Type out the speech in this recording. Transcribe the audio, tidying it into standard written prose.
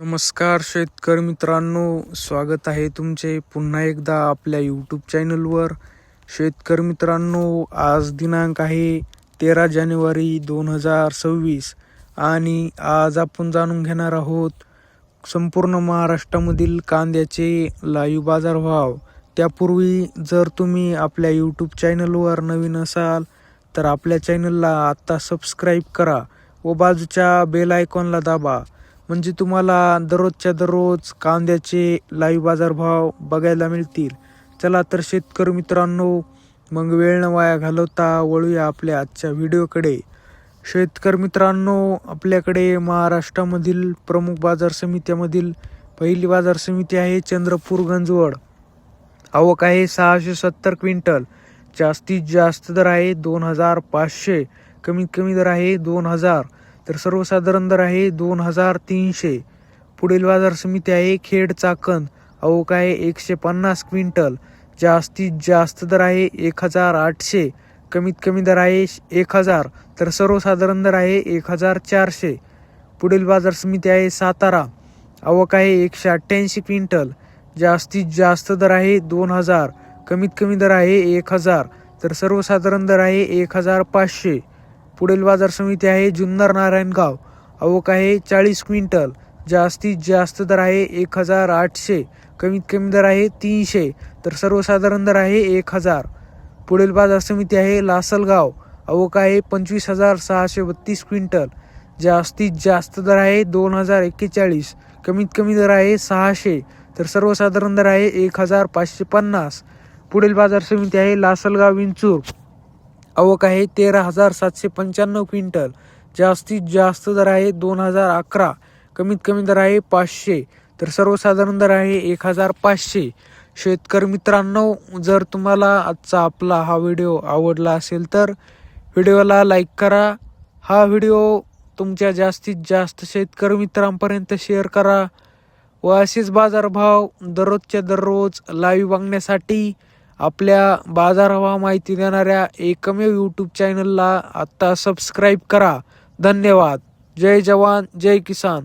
नमस्कार शेतकरी मित्रांनो, स्वागत आहे तुमचे पुन्हा एकदा आपल्या यूट्यूब चॅनलवर. शेतकरी मित्रांनो, आज दिनांक आहे 13 जानेवारी 2026 आणि आज आपण जाणून घेणार आहोत संपूर्ण महाराष्ट्रामधील कांद्याचे लाईव्ह बाजारभाव. त्यापूर्वी जर तुम्ही आपल्या यूट्यूब चॅनलवर नवीन असाल तर आपल्या चॅनलला आत्ता सबस्क्राईब करा व बाजूच्या बेल आयकॉनला दाबा, म्हणजे तुम्हाला दररोजच्या दररोज कांद्याचे लाईव्ह बाजारभाव बघायला मिळतील. चला तर शेतकरी मित्रांनो, मग वेळ न वाया घालवता वळूया आपल्या आजच्या व्हिडिओकडे. शेतकरी मित्रांनो, आपल्याकडे महाराष्ट्रामधील प्रमुख बाजार समित्यामधील पहिली बाजार समिती आहे चंद्रपूर गंजवड. आवक आहे 670 क्विंटल. जास्तीत जास्त दर आहे 2500, कमीत कमी दर आहे 2000, तर सर्वसाधारण दर आहे 2300. पुढील बाजार समिती आहे खेड चाकण. आवक आहे 150 क्विंटल. जास्तीत जास्त दर आहे 1800, कमीत कमी दर आहे 1000, तर सर्वसाधारण दर आहे 1400. पुढील बाजार समिती आहे सातारा. आवक आहे 188 क्विंटल. जास्तीत जास्त दर आहे 2000, कमीत कमी दर आहे 1000, तर सर्वसाधारण दर आहे 1500. पुढील बाजार समिती आहे जुन्नर नारायणगाव. आवक आहे 40 क्विंटल. जास्तीत जास्त दर आहे 1800, कमीत कमी दर आहे 300, तर सर्वसाधारण दर आहे 1000. पुढील बाजार समिती आहे लासलगाव. आवक आहे 25,632 क्विंटल. जास्तीत जास्त दर आहे 2041, कमीत कमी दर आहे 600, तर सर्वसाधारण दर आहे 1550. पुढील बाजार समिती आहे लासलगाव विंचूर. आवक आहे 13,795 क्विंटल. जास्तीत जास्त दर आहे 2011, कमीत कमी दर आहे 500, तर सर्वसाधारण दर आहे 1500. शेतकरी मित्रांनो, जर तुम्हाला आजचा आपला हा व्हिडिओ आवडला असेल तर व्हिडिओला लाईक करा. हा व्हिडिओ तुमच्या जास्तीत जास्त शेतकरी मित्रांपर्यंत शेअर करा व असेच बाजारभाव दररोजच्या दररोज लाईव्ह बघण्यासाठी आपल्या बाजारभाव माहिती देणाऱ्या एकमेव यूट्यूब चॅनलला आत्ता सबस्क्राईब करा. धन्यवाद. जय जवान जय किसान.